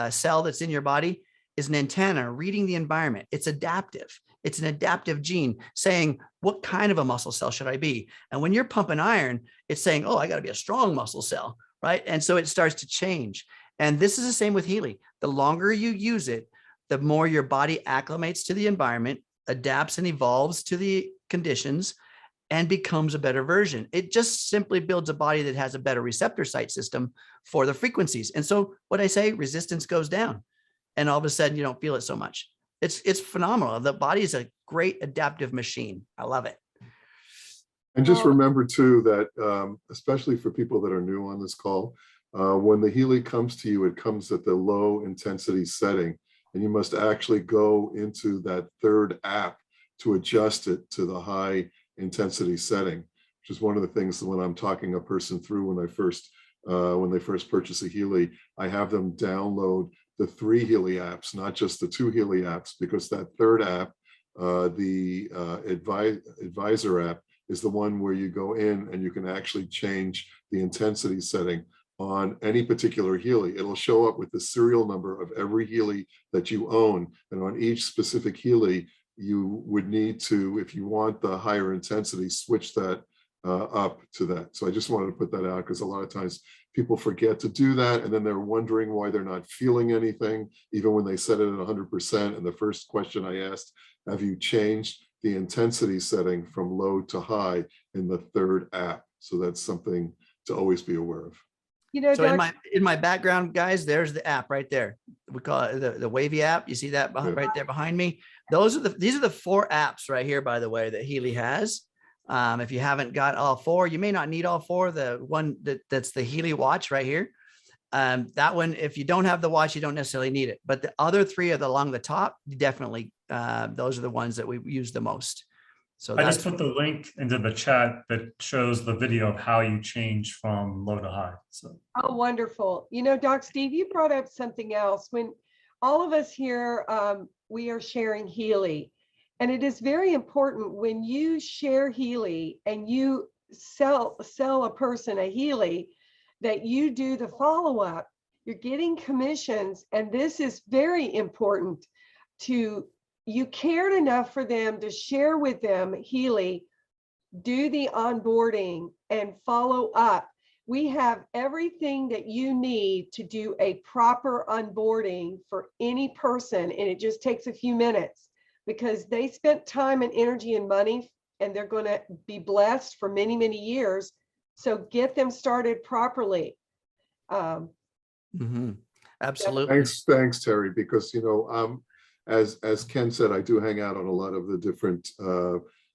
cell that's in your body is an antenna reading the environment. It's adaptive. It's an adaptive gene saying, what kind of a muscle cell should I be? And when you're pumping iron, it's saying, oh, I got to be a strong muscle cell, right? And so it starts to change. And this is the same with Healy. The longer you use it, the more your body acclimates to the environment, adapts and evolves to the conditions, and becomes a better version. It just simply builds a body that has a better receptor site system for the frequencies. And so what I say, resistance goes down, and all of a sudden you don't feel it so much. It's phenomenal. The body is a great adaptive machine. I love it.
And just remember too that especially for people that are new on this call, when the Healy comes to you, it comes at the low intensity setting, and you must actually go into that third app to adjust it to the high intensity setting, which is one of the things that when I'm talking a person through when they first purchase a Healy, I have them download the 3 Healy apps, not just the 2 Healy apps, because that third app, the advisor app, is the one where you go in and you can actually change the intensity setting on any particular Healy. It'll show up with the serial number of every Healy that you own, and on each specific Healy, you would need to, if you want the higher intensity, switch that up to that. So I just wanted to put that out because a lot of times people forget to do that, and then they're wondering why they're not feeling anything, even when they set it at 100%. And the first question I asked, have you changed the intensity setting from low to high in the third app? So that's something to always be aware of.
You know,
So in my background, guys, there's the app right there. We call it the Wavy app. You see that right there behind me? These are the 4 apps right here, by the way, that Healy has. If you haven't got all 4, you may not need all 4. The one that's the Healy watch right here. That one, if you don't have the watch, you don't necessarily need it. But the other 3 are along the top. Definitely, those are the ones that we use the most. So
I just put the link into the chat that shows the video of how you change from low to high. So.
Oh, wonderful. You know, Doc Steve, you brought up something else. When all of us here, we are sharing Healy. And it is very important when you share Healy and you sell a person a Healy, that you do the follow-up. You're getting commissions. And this is very important to, you cared enough for them to share with them Healy, do the onboarding and follow up. We have everything that you need to do a proper onboarding for any person. And it just takes a few minutes because they spent time and energy and money, and they're going to be blessed for many, many years. So get them started properly.
Absolutely.
Thanks, Terry, because, you know, as Ken said, I do hang out on a lot of the different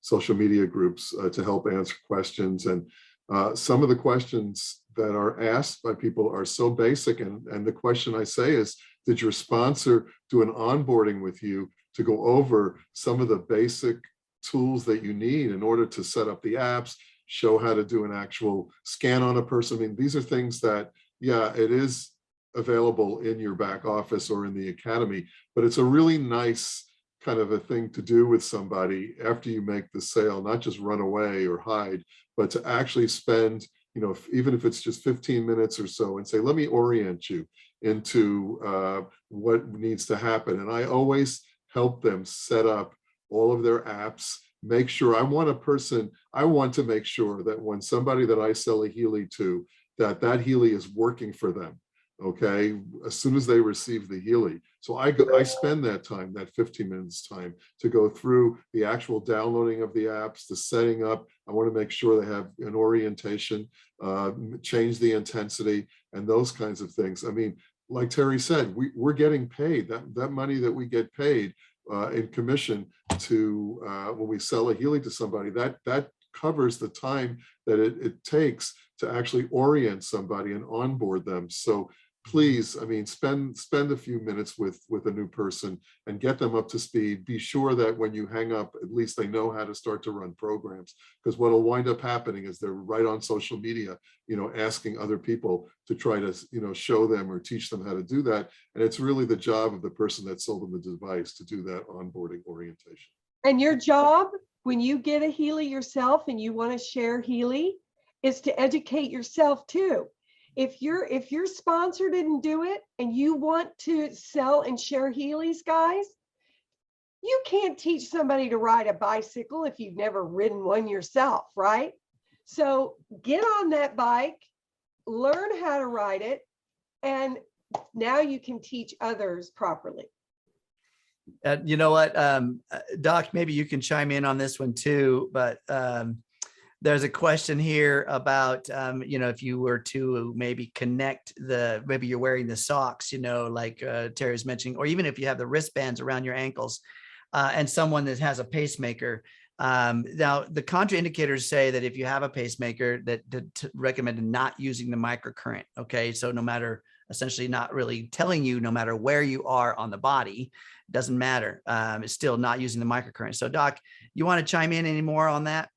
social media groups to help answer questions. And some of the questions that are asked by people are so basic. And the question I say is, did your sponsor do an onboarding with you to go over some of the basic tools that you need in order to set up the apps, show how to do an actual scan on a person? I mean, these are things that, yeah, it is available in your back office or in the academy, but it's a really nice kind of a thing to do with somebody after you make the sale, not just run away or hide, but to actually spend, even if it's just 15 minutes or so, and say, let me orient you into what needs to happen. And I always help them set up all of their apps. Make sure I want to make sure that when somebody that I sell a Healy to, that Healy is working for them. Okay, as soon as they receive the Healy. So I spend that time, that 15 minutes time, to go through the actual downloading of the apps, the setting up. I want to make sure they have an orientation, change the intensity, and those kinds of things. I mean, like Terry said, we're getting paid. That money that we get paid in commission to when we sell a Healy to somebody, that covers the time that it takes to actually orient somebody and onboard them. So please, I mean, spend a few minutes with a new person and get them up to speed. Be sure that when you hang up, at least they know how to start to run programs, because what'll wind up happening is they're right on social media, asking other people to try to, show them or teach them how to do that. And it's really the job of the person that sold them the device to do that onboarding orientation.
And your job, when you get a Healy yourself and you want to share Healy, is to educate yourself too. If your sponsor didn't do it and you want to sell and share Healys, guys, you can't teach somebody to ride a bicycle if you've never ridden one yourself, right? So get on that bike, learn how to ride it, and now you can teach others properly.
You know what, Doc, maybe you can chime in on this one too, but there's a question here about, if you were to maybe connect maybe you're wearing the socks, like Terry was mentioning, or even if you have the wristbands around your ankles and someone that has a pacemaker. Now, the contraindicators say that if you have a pacemaker, that to recommend not using the microcurrent. Okay, so no matter, essentially not really telling you, no matter where you are on the body, doesn't matter. It's still not using the microcurrent. So Doc, you want to chime in any more on that?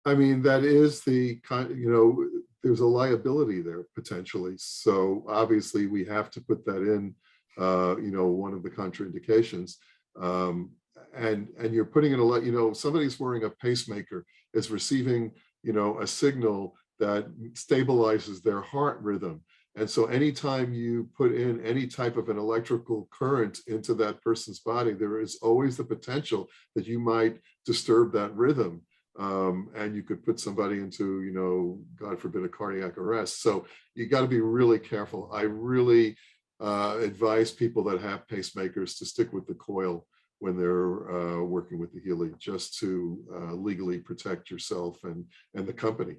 I mean, that is there's a liability there potentially. So obviously we have to put that in, one of the contraindications. And you're putting in somebody's wearing a pacemaker is receiving, a signal that stabilizes their heart rhythm. And so anytime you put in any type of an electrical current into that person's body, there is always the potential that you might disturb that rhythm. And you could put somebody into, God forbid, a cardiac arrest. So you got to be really careful. I really advise people that have pacemakers to stick with the Coil when they're working with the Healy, just to legally protect yourself and the company.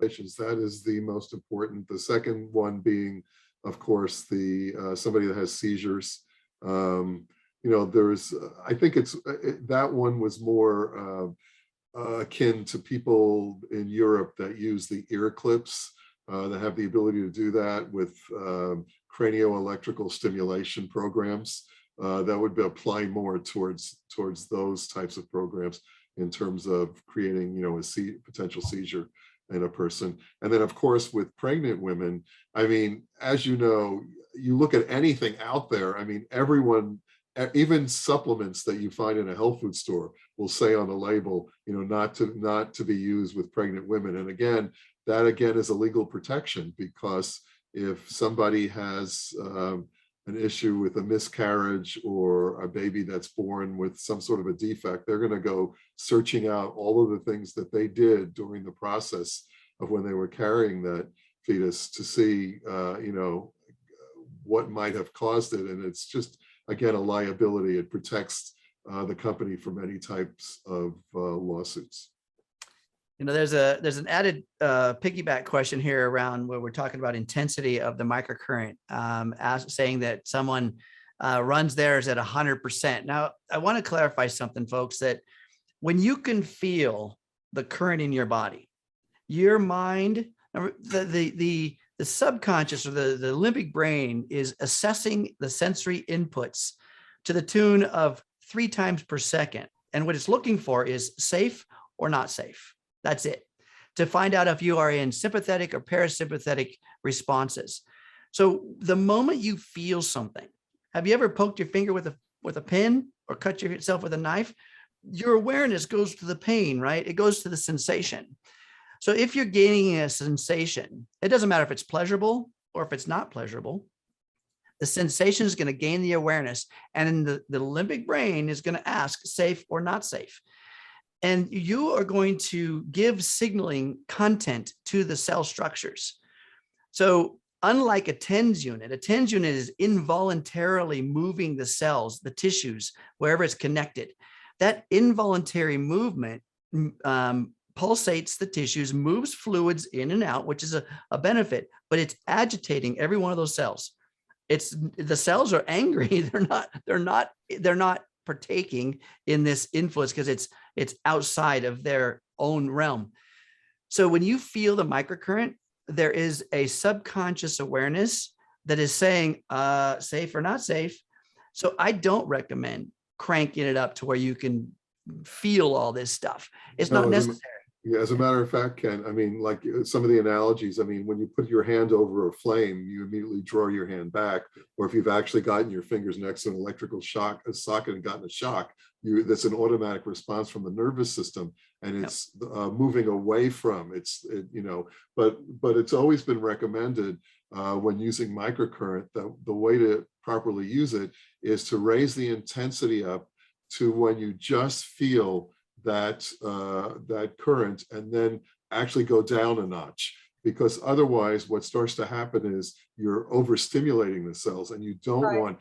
That is the most important. The second one being, of course, the somebody that has seizures. There's, I think that one was more akin to people in Europe that use the ear clips, that have the ability to do that with cranioelectrical stimulation programs. That would apply more towards those types of programs in terms of creating, a potential seizure in a person. And then, of course, with pregnant women, I mean, as you know, you look at anything out there, I mean, everyone, even supplements that you find in a health food store will say on the label, not to be used with pregnant women. And again, that is a legal protection, because if somebody has an issue with a miscarriage or a baby that's born with some sort of a defect, they're going to go searching out all of the things that they did during the process of when they were carrying that fetus to see, what might have caused it. And it's just, again, a liability. It protects the company from any types of lawsuits.
There's an added piggyback question here around where we're talking about intensity of the microcurrent, saying that someone runs theirs at 100%. Now, I want to clarify something, folks, that when you can feel the current in your body, your mind, the subconscious or the limbic brain is assessing the sensory inputs to the tune of 3 times per second. And what it's looking for is safe or not safe. That's it. To find out if you are in sympathetic or parasympathetic responses. So the moment you feel something, have you ever poked your finger with a pin or cut yourself with a knife? Your awareness goes to the pain, right? It goes to the sensation. So if you're gaining a sensation, it doesn't matter if it's pleasurable or if it's not pleasurable, the sensation is going to gain the awareness, and the limbic brain is going to ask safe or not safe. And you are going to give signaling content to the cell structures. So unlike a TENS unit is involuntarily moving the cells, the tissues, wherever it's connected. That involuntary movement pulsates the tissues, moves fluids in and out, which is a benefit, but it's agitating every one of those cells. The cells are angry. They're not partaking in this influence because it's outside of their own realm. So when you feel the microcurrent, there is a subconscious awareness that is saying safe or not safe. So I don't recommend cranking it up to where you can feel all this stuff. It's not necessary.
Yeah, as a matter of fact, Ken, I mean, like some of the analogies, I mean, when you put your hand over a flame, you immediately draw your hand back. Or if you've actually gotten your fingers next to an electrical shock, a socket, and gotten a shock, that's an automatic response from the nervous system, and it's moving away from but it's always been recommended when using microcurrent that the way to properly use it is to raise the intensity up to when you just feel that current, and then actually go down a notch, because otherwise what starts to happen is you're overstimulating the cells, and you don't want,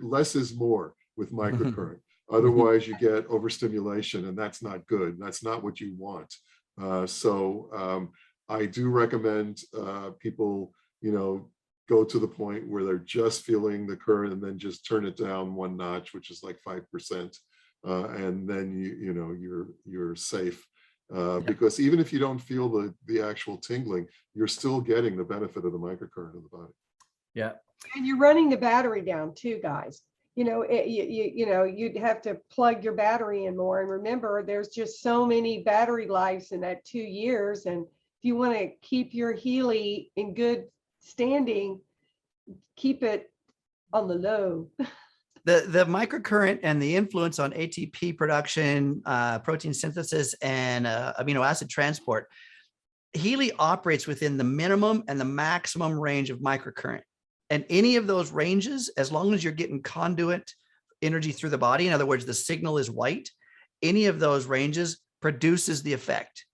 less is more with microcurrent. Otherwise you get overstimulation, and that's not good. That's not what you want. So I do recommend people, go to the point where they're just feeling the current, and then just turn it down one notch, which is like 5%. And then you're safe, because even if you don't feel the actual tingling, you're still getting the benefit of the microcurrent in the body.
Yeah,
and you're running the battery down too, guys. You'd have to plug your battery in more. And remember, there's just so many battery lives in that 2 years. And if you want to keep your Healy in good standing, keep it on the low.
The microcurrent and the influence on ATP production, protein synthesis, and amino acid transport, Healy operates within the minimum and the maximum range of microcurrent. And any of those ranges, as long as you're getting conduit energy through the body, in other words, the signal is white, any of those ranges produces the effect.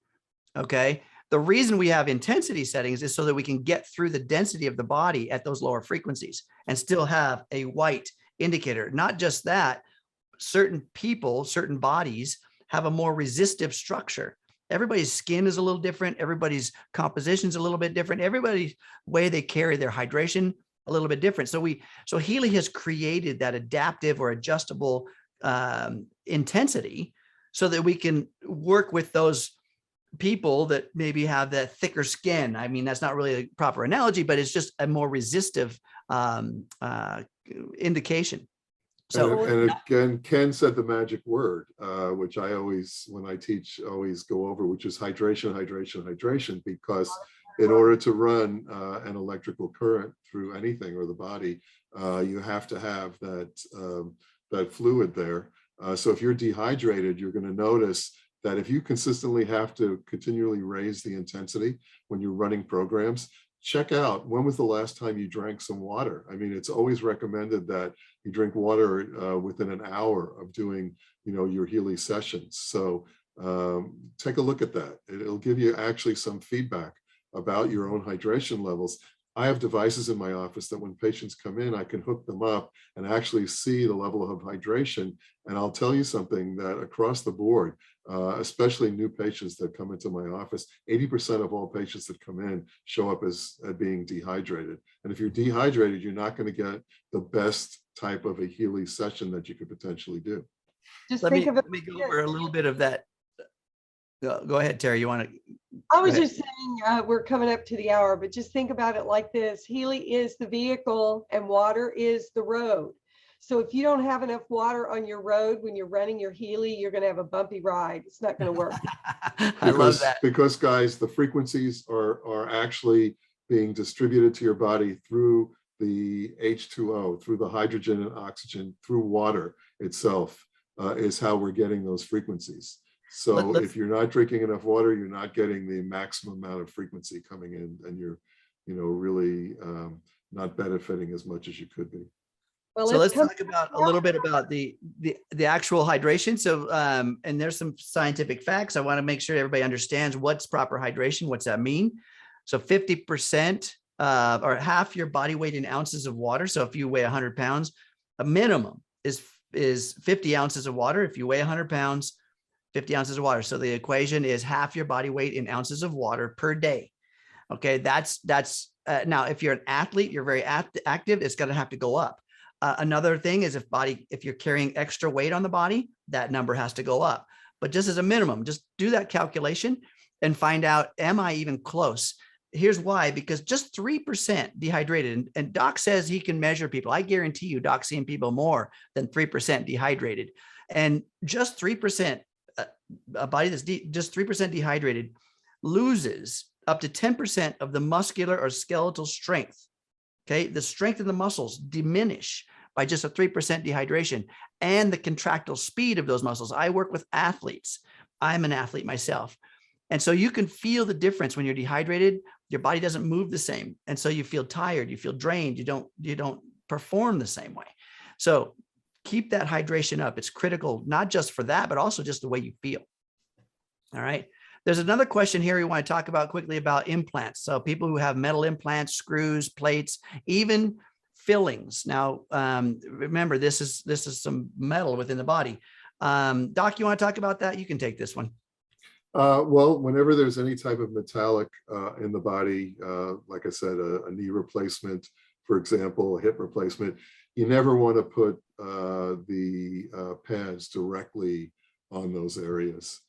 Okay. The reason we have intensity settings is so that we can get through the density of the body at those lower frequencies and still have a white indicator. Not just that, certain people, certain bodies have a more resistive structure. Everybody's skin is a little different. Everybody's composition is a little bit different. Everybody's way they carry their hydration a little bit different. So Healy has created that adaptive or adjustable intensity so that we can work with those people that maybe have that thicker skin. I mean, that's not really a proper analogy, but it's just a more resistive indication. So,
and again, Ken said the magic word, which I always, when I teach, always go over, which is hydration, hydration, hydration, because in order to run an electrical current through anything or the body, you have to have that fluid there. So if you're dehydrated, you're going to notice that if you consistently have to continually raise the intensity when you're running programs, check out when was the last time you drank some water. I mean, it's always recommended that you drink water within an hour of doing, your Healy sessions. So take a look at that. It'll give you actually some feedback about your own hydration levels. I have devices in my office that when patients come in, I can hook them up and actually see the level of hydration. And I'll tell you something that across the board, especially new patients that come into my office, 80% of all patients that come in show up as being dehydrated. And if you're dehydrated, you're not going to get the best type of a Healy session that you could potentially do.
Just
let
think
me
of it.
let me go over a little bit of that. Go ahead, Terry. You want to?
I was just saying, we're coming up to the hour, but just think about it like this. Healy is the vehicle and water is the road. So if you don't have enough water on your road when you're running your Healy, you're going to have a bumpy ride. It's not going to work.
I love that.
Because guys, the frequencies are actually being distributed to your body through the H2O, through the hydrogen and oxygen, through water itself, is how we're getting those frequencies. So if you're not drinking enough water, you're not getting the maximum amount of frequency coming in, and you're, really not benefiting as much as you could be.
Well,
So let's talk about a little bit about the actual hydration. So, and there's some scientific facts. I want to make sure everybody understands what's proper hydration. What's that mean? So 50% or half your body weight in ounces of water. So if you weigh 100 pounds, a minimum is 50 ounces of water. If you weigh 100 pounds, 50 ounces of water. So the equation is half your body weight in ounces of water per day. Okay, that's now if you're an athlete, you're very active, it's going to have to go up. Another thing is if you're carrying extra weight on the body, that number has to go up. But just as a minimum, just do that calculation and find out, am I even close? Here's why, because just 3% dehydrated, and Doc says he can measure people. I guarantee you, Doc's seeing people more than 3% dehydrated. And just 3%, a body that's just 3% dehydrated loses up to 10% of the muscular or skeletal strength. Okay, the strength of the muscles diminish by just a 3% dehydration, and the contractile speed of those muscles. I work with athletes. I'm an athlete myself. And so you can feel the difference when you're dehydrated. Your body doesn't move the same. And so you feel tired, you feel drained, you don't perform the same way. So keep that hydration up. It's critical, not just for that, but also just the way you feel. All right. There's another question here we want to talk about quickly about implants. So people who have metal implants, screws, plates, even fillings. Now, remember, this is some metal within the body. Doc, you want to talk about that? You can take this one.
Well, whenever there's any type of metallic in the body, like I said, a knee replacement, for example, a hip replacement, you never want to put the pads directly on those areas.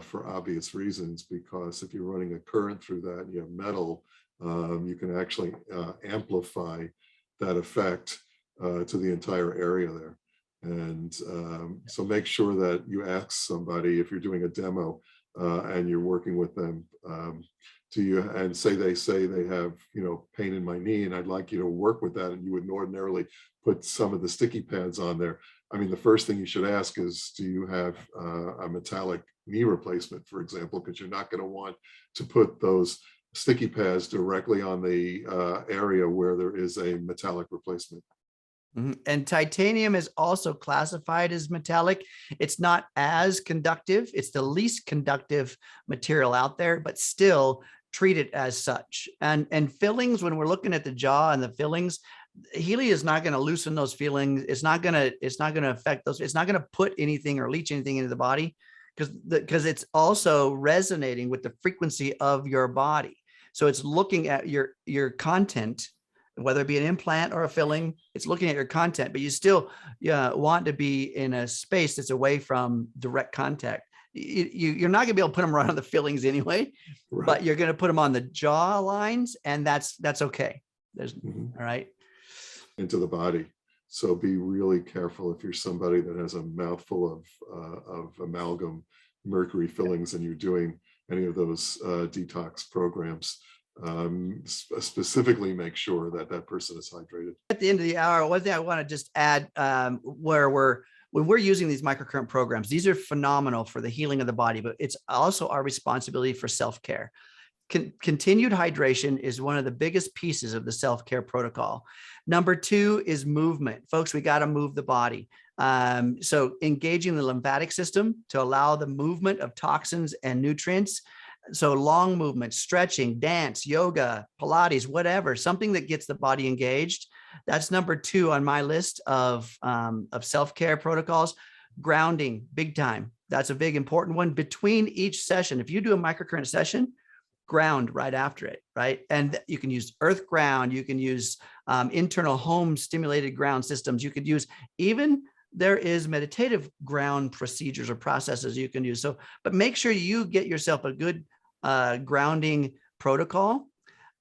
For obvious reasons, because if you're running a current through that and you have metal, you can actually amplify that effect to the entire area there. And so make sure that you ask somebody, if you're doing a demo and you're working with them, and they say they have, pain in my knee, and I'd like you to work with that, and you would ordinarily put some of the sticky pads on there. I mean, the first thing you should ask is, do you have a metallic knee replacement, for example, because you're not going to want to put those sticky pads directly on the area where there is a metallic replacement.
And titanium is also classified as metallic. It's not as conductive. It's the least conductive material out there, but still treat it as such. And fillings, when we're looking at the jaw and the fillings, Healy is not going to loosen those fillings. It's not going to affect those. It's not going to put anything or leach anything into the body, because it's also resonating with the frequency of your body. So it's looking at your content, whether it be an implant or a filling. It's looking at your content, but you still want to be in a space that's away from direct contact. You're not going to be able to put them right on the fillings anyway, right, but you're going to put them on the jaw lines, and that's okay. All right.
Into the body. So be really careful if you're somebody that has a mouthful of amalgam mercury fillings and you're doing any of those detox programs. Specifically make sure that that person is hydrated. At
the end of the hour, one thing I want to just add, when we're using these microcurrent programs, these are phenomenal for the healing of the body, but it's also our responsibility for self-care. Continued hydration is one of the biggest pieces of the self-care protocol. Number 2 is movement. Folks, we got to move the body. So engaging the lymphatic system to allow the movement of toxins and nutrients. So long movement, stretching, dance, yoga, Pilates, whatever, something that gets the body engaged. That's number 2 on my list of self-care protocols. Grounding, big time. That's a big important one between each session. If you do a microcurrent session, ground right after it, right? And you can use earth ground, you can use internal home stimulated ground systems. You could use, even there is meditative ground procedures or processes you can use. So, but make sure you get yourself a good grounding protocol.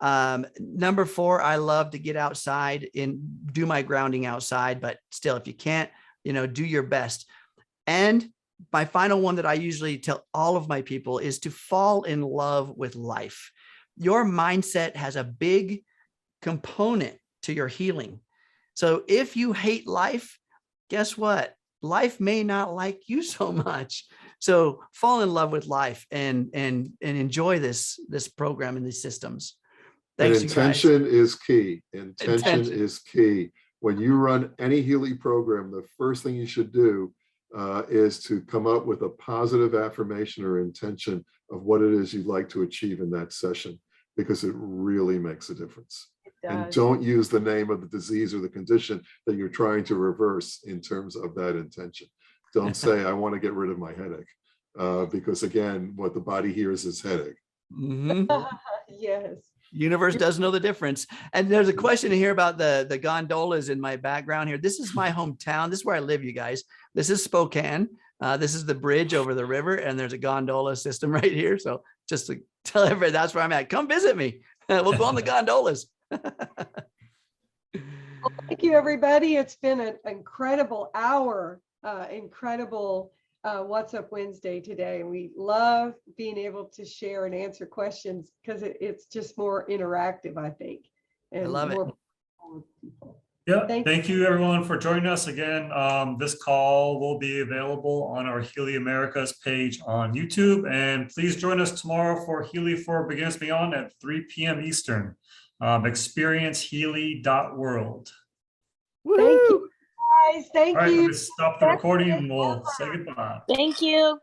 Number 4, I love to get outside and do my grounding outside, but still, if you can't, do your best. And my final one that I usually tell all of my people is to fall in love with life. your mindset has a big component to your healing. So if you hate life, guess what? Life may not like you so much. So fall in love with life and enjoy this program and these systems. Thanks,
And
you guys.
intention is key. Intention
Intention.
is key. When you run any Healy program, the first thing you should do is to come up with a positive affirmation or intention of what it is you'd like to achieve in that session, because it really makes a difference. And don't use the name of the disease or the condition that you're trying to reverse in terms of that intention. Don't say, I want to get rid of my headache, because again, what the body hears is headache.
Yes.
Universe does know the difference. And there's a question here about the gondolas in my background here. This is my hometown. This is where I live, you guys. This is Spokane. This is the bridge over the river, and there's a gondola system right here. So just to tell everybody, that's where I'm at. Come visit me. We'll go on the gondolas.
Thank you, everybody. It's been an incredible hour, incredible What's Up Wednesday today. And we love being able to share and answer questions because it's just more interactive, I think. And
I love it.
Yeah, thank you everyone for joining us again. This call will be available on our Healy Americas page on YouTube. And please join us tomorrow for Healy for Beginners Beyond at 3 p.m. Eastern. Experiencehealy.world.
Thank you, guys. Thank
All right,
you.
let's stop the recording and we'll say goodbye.
Thank you.